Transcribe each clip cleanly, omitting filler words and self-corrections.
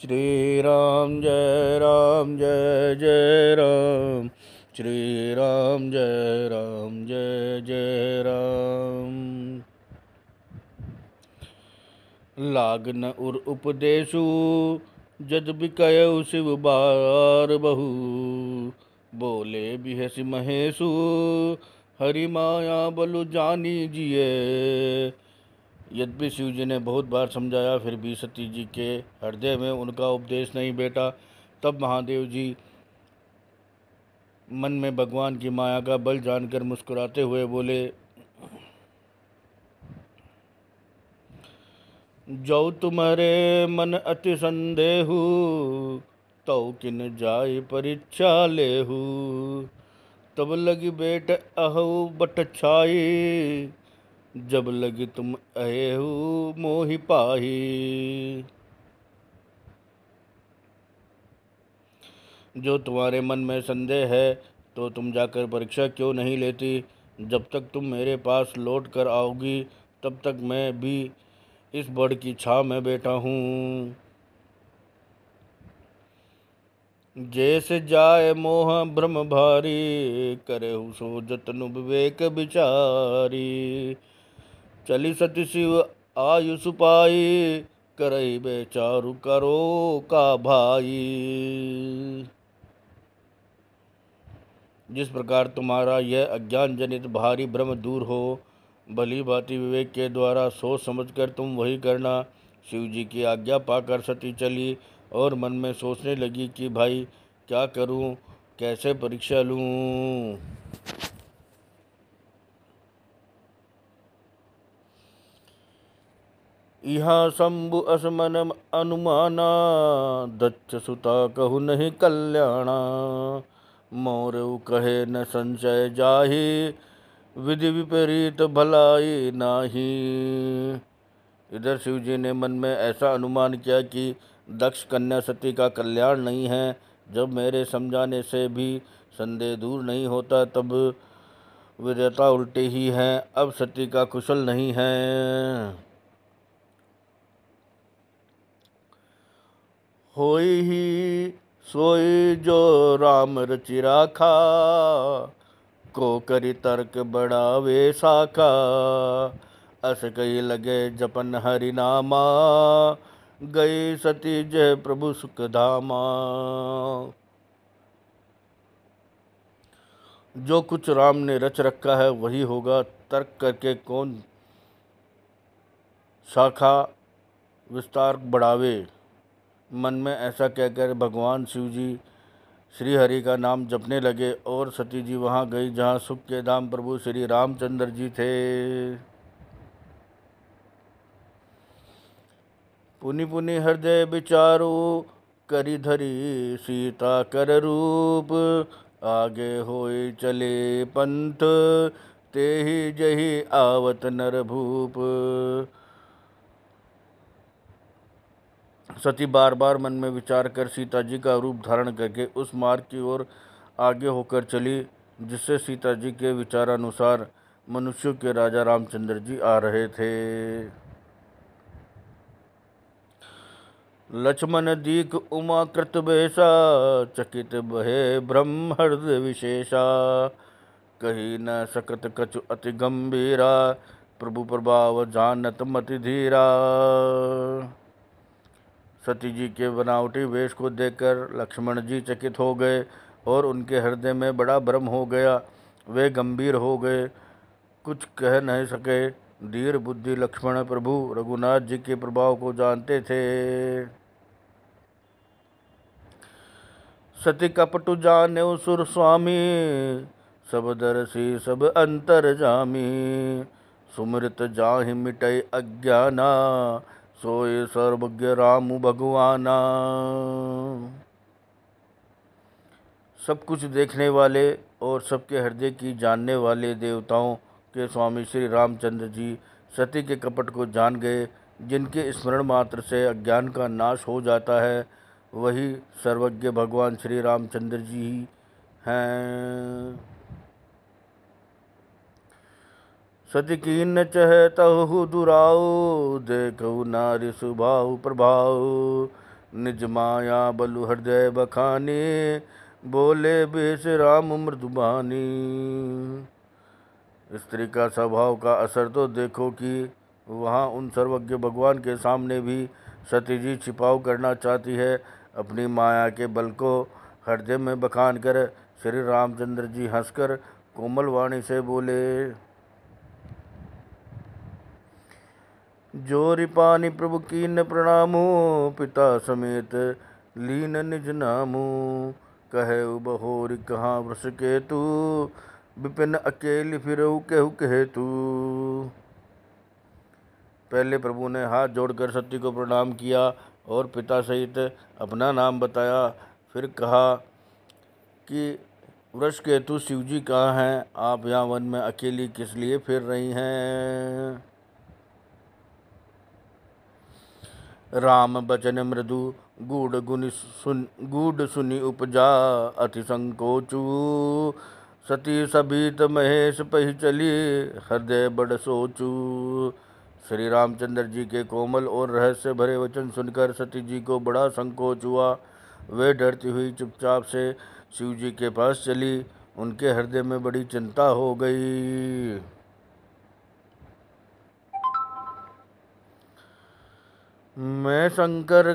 श्री राम जय जय राम। श्री राम जय जय राम। लागन उर उपदेशु जद बिकयउ शिव बार बहु। बोले बिहसि महेशु हरि माया बलु जानी जिये। यद्यपि शिव जी ने बहुत बार समझाया फिर भी सती जी के हृदय में उनका उपदेश नहीं बैठा। तब महादेव जी मन में भगवान की माया का बल जानकर मुस्कुराते हुए बोले, जो तुम्हारे मन अति संदेहु तौ किन जाय परीक्षा लेहु। तब लगी बेट अहु बट छाई जब लगी तुम अहेहु मोहि पाही। जो तुम्हारे मन में संदेह है तो तुम जाकर परीक्षा क्यों नहीं लेती। जब तक तुम मेरे पास लौट कर आओगी तब तक मैं भी इस बड़ की छाव में बैठा हूँ। जैसे जाय मोह भ्रम भारी करहु सो जतनु विवेक विचारी। चली सती शिव आयुष पाई करई बेचारु करो का भाई। जिस प्रकार तुम्हारा यह अज्ञान जनित भारी भ्रम दूर हो भली भांति विवेक के द्वारा सोच समझकर तुम वही करना। शिव जी की आज्ञा पाकर सती चली और मन में सोचने लगी कि भाई क्या करूं, कैसे परीक्षा लूं। यहाँ शंभु असमन अनुमाना दक्ष सुता कहु नहीं कल्याणा। मोरऊ कहे न संशय जाहि विधि विपरीत भलाई नाही। इधर शिव जी ने मन में ऐसा अनुमान किया कि दक्ष कन्या सती का कल्याण नहीं है। जब मेरे समझाने से भी संदेह दूर नहीं होता तब वीरता उल्टी ही है। अब सती का कुशल नहीं है। होई ही सोई जो राम रचि राखा को करी तर्क बढ़ावे साखा। अस कही लगे जपन हरि नामा गई सती जय प्रभु सुख धामा। जो कुछ राम ने रच रखा है वही होगा, तर्क करके कौन शाखा विस्तार बढ़ावे। मन में ऐसा कहकर भगवान शिव जी श्री हरि का नाम जपने लगे और सती जी वहाँ गई जहाँ सुख के धाम प्रभु श्री रामचंद्र जी थे। पुनि पुनि हृदय विचारो करी धरी सीता कर रूप। आगे होए चले पंथ ते ही जही आवत नर भूप। सती बार बार मन में विचार कर सीता जी का रूप धारण करके उस मार्ग की ओर आगे होकर चली जिससे सीता जी के विचारानुसार मनुष्यों के राजा रामचंद्र जी आ रहे थे। लक्ष्मण दीख उमा कृत बेशा चकित बहे ब्रह्म हृदय विशेषा। कही न सकत कछु अति गंभीरा प्रभु प्रभाव जानत मति धीरा। सती जी के बनावटी वेश को देखकर लक्ष्मण जी चकित हो गए और उनके हृदय में बड़ा भ्रम हो गया। वे गंभीर हो गए, कुछ कह नहीं सके। धीर बुद्धि लक्ष्मण प्रभु रघुनाथ जी के प्रभाव को जानते थे। सती कपटु जाने सुर स्वामी सब दर्शी सब अंतर जामी। सुमृत जाहि मिटै अज्ञाना सोए सर्वज्ञ राम भगवाना। सब कुछ देखने वाले और सबके हृदय की जानने वाले देवताओं के स्वामी श्री रामचंद्र जी सती के कपट को जान गए। जिनके स्मरण मात्र से अज्ञान का नाश हो जाता है वही सर्वज्ञ भगवान श्री रामचंद्र जी ही हैं। सती कीन चहतहु दुराऊ देखहु नारी सुभाव प्रभाव। निज माया बलु हृदय बखानी, बोले बेस राम मृदुबानी। स्त्री का स्वभाव का असर तो देखो कि वहाँ उन सर्वज्ञ भगवान के सामने भी सती जी छिपाव करना चाहती है। अपनी माया के बल को हृदय में बखान कर श्री रामचंद्र जी हंसकर कोमल वाणी से बोले, जोरि पानी प्रभु कीन प्रणामो, पिता समेत लीन निज नामो। कहे बहोरी कहाँ वृष केतु, विपिन अकेली फिरहु केहु केतु। पहले प्रभु ने हाथ जोड़कर सती को प्रणाम किया और पिता सहित अपना नाम बताया। फिर कहा कि वृषकेतु शिव जी कहाँ हैं? आप यहाँ वन में अकेली किस लिए फिर रही हैं? राम बचन मृदु गूढ़ सुनि उपजा, अति संकोचु। सती सभीत महेश पही चली, हृदय बड़ सोचू। श्री रामचंद्र जी के कोमल और रहस्य भरे वचन सुनकर सती जी को बड़ा संकोच हुआ। वे डरती हुई चुपचाप से शिव जी के पास चली। उनके हृदय में बड़ी चिंता हो गई। मैं शंकर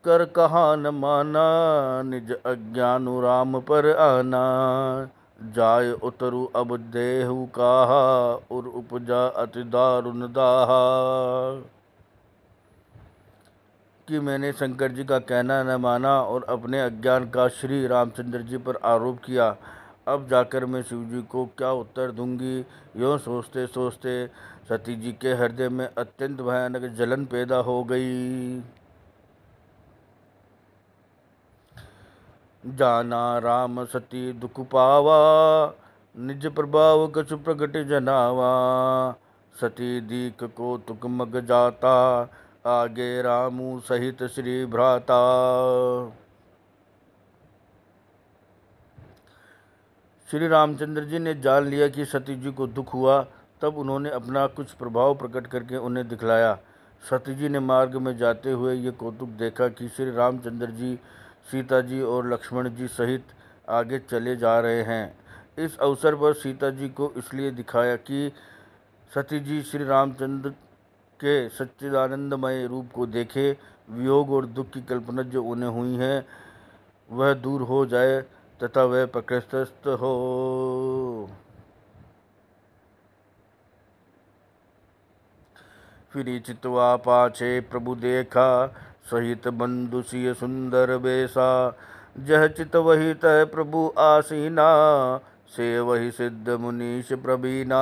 कर कहा न माना, निज अज्ञानु राम पर आना। जाय उतरु अब देहु काहा, उर उपजा अति दारुण दाहा। कि मैंने शंकर जी का कहना न माना और अपने अज्ञान का श्री रामचंद्र जी पर आरोप किया। अब जाकर मैं शिव जी को क्या उत्तर दूंगी? यों सोचते सोचते सती जी के हृदय में अत्यंत भयानक जलन पैदा हो गई। जाना राम सती दुख पावा, निज प्रभाव कछु प्रगट जनावा। सती दीक को तुक मग जाता, आगे रामू सहित श्री भ्राता। श्री रामचंद्र जी ने जान लिया कि सती जी को दुख हुआ। तब उन्होंने अपना कुछ प्रभाव प्रकट करके उन्हें दिखलाया। सती जी ने मार्ग में जाते हुए ये कौतुक देखा कि श्री रामचंद्र जी सीता जी और लक्ष्मण जी सहित आगे चले जा रहे हैं। इस अवसर पर सीता जी को इसलिए दिखाया कि सती जी श्री रामचंद्र के सच्चिदानंदमय रूप को देखे, वियोग और दुख की कल्पना जो उन्हें हुई है वह दूर हो जाए तथा वह प्रकृतिस्थ हो। फिरी चितवा पाछे प्रभु देखा, सहित बंधु सिय सुंदर बेसा। जह चित वही तह प्रभु आसीना, से वही सिद्ध मुनीश प्रवीणा।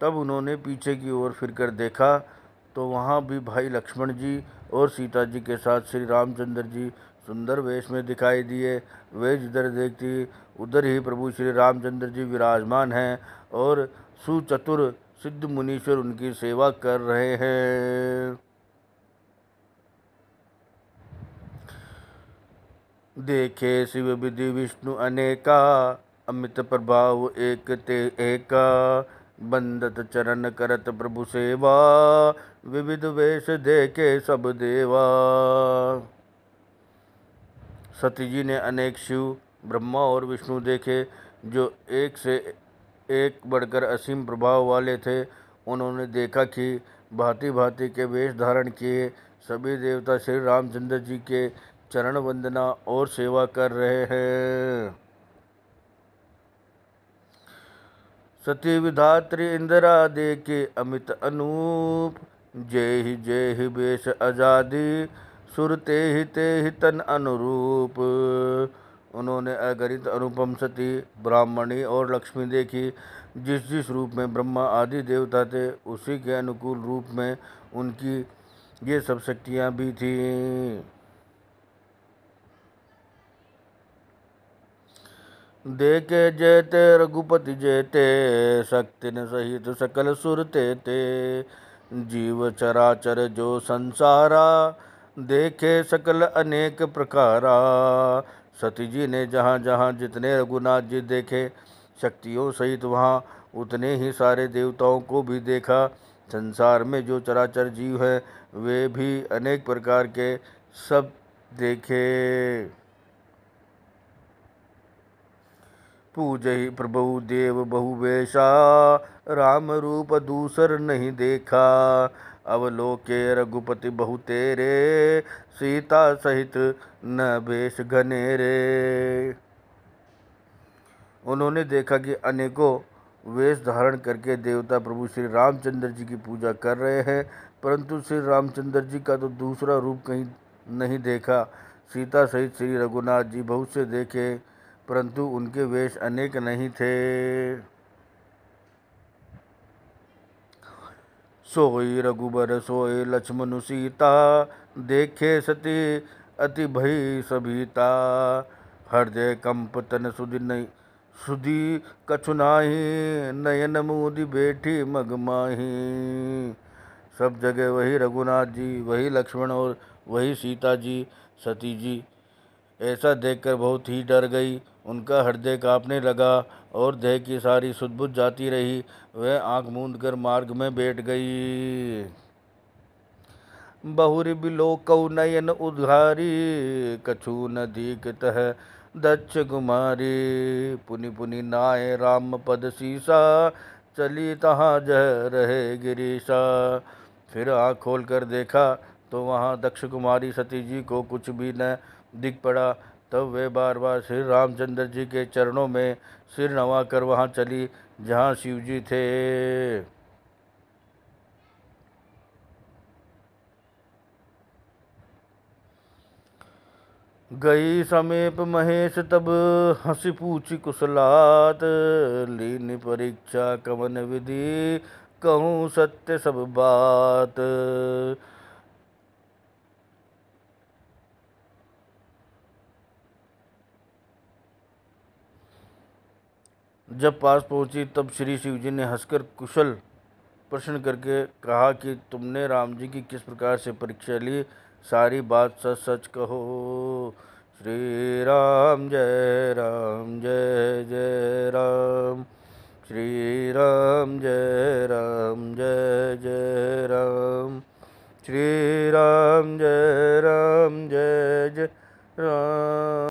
तब उन्होंने पीछे की ओर फिरकर देखा तो वहाँ भी भाई लक्ष्मण जी और सीता जी के साथ श्री रामचंद्र जी सुंदर वेश में दिखाई दिए। वे जिधर देखती उधर ही प्रभु श्री रामचंद्र जी विराजमान हैं और सुचतुर सिद्ध मुनीश्वर उनकी सेवा कर रहे हैं। देखे शिव विधि विष्णु अनेका, अमित प्रभाव एक ते एका। बंदत चरण करत प्रभु सेवा, विविध वेश देखे सब देवा। सती जी ने अनेक शिव, ब्रह्मा और विष्णु देखे जो एक से एक बढ़कर असीम प्रभाव वाले थे। उन्होंने देखा कि भांति भांति के वेश धारण किए सभी देवता श्री रामचंद्र जी के चरण वंदना और सेवा कर रहे हैं। सती विधात्री इंदिरा देखे अमित अनूप, जय ही बेश आजादी, सुर ते ही तन अनुरूप। उन्होंने अगणित अनुपम सती, ब्राह्मणी और लक्ष्मी देखी। जिस जिस रूप में ब्रह्मा आदि देवता थे उसी के अनुकूल रूप में उनकी ये सब शक्तियाँ भी थीं। देखे जयते रघुपति जयते, शक्ति न सहित सकल सुर ते। जीव चराचर जो संसारा, देखे सकल अनेक प्रकारा। सती जी ने जहाँ जहाँ जितने रघुनाथ जी देखे शक्तियों सहित वहाँ उतने ही सारे देवताओं को भी देखा। संसार में जो चराचर जीव हैं वे भी अनेक प्रकार के सब देखे। पूजहि प्रभु देव बहु वेशा, राम रूप दूसर नहीं देखा। अवलोके रघुपति बहु तेरे, सीता सहित न बेश घनेरे। उन्होंने देखा कि अनेकों वेश धारण करके देवता प्रभु श्री रामचंद्र जी की पूजा कर रहे हैं, परंतु श्री रामचंद्र जी का तो दूसरा रूप कहीं नहीं देखा। सीता सहित श्री रघुनाथ जी बहुत से देखे, परंतु उनके वेश अनेक नहीं थे। सोई रघुबर सोए लक्ष्मणु सीता, देखे सती अति भई सभीता। हृदय कंप तन सुधि नहीं सुधी कछु नाही, नयन मूदि बैठी मगमाही। सब जगह वही रघुनाथ जी, वही लक्ष्मण और वही सीता जी, सती जी। ऐसा देखकर बहुत ही डर गई। उनका हृदय कांपने लगा और देह की सारी सुध बुध जाती रही। वह आंख मूंद कर मार्ग में बैठ गई। बहुरी बिलोकौ नयन उद्घारी, कछु न दीखत है दक्ष कुमारी। पुनि पुनि नाय राम पद सीसा, चली तहाँ जह रहे गिरीशा। फिर आँख खोल कर देखा तो वहाँ दक्ष कुमारी सती जी को कुछ भी न दिख पड़ा। तब वे बार बार श्री रामचंद्र जी के चरणों में सिर नवा कर वहाँ चली जहाँ शिव जी थे। गई समीप महेश तब हंसी पूछी कुशलात, लीन परीक्षा कवन विधि, कहूँ सत्य सब बात। जब पास पहुंची तब श्री शिव जी ने हंसकर कुशल प्रश्न करके कहा कि तुमने राम जी की किस प्रकार से परीक्षा ली, सारी बात सच सच कहो। श्री राम जय राम जय जय राम, श्री राम जय राम जय जय राम, श्री राम जय राम जय जय राम।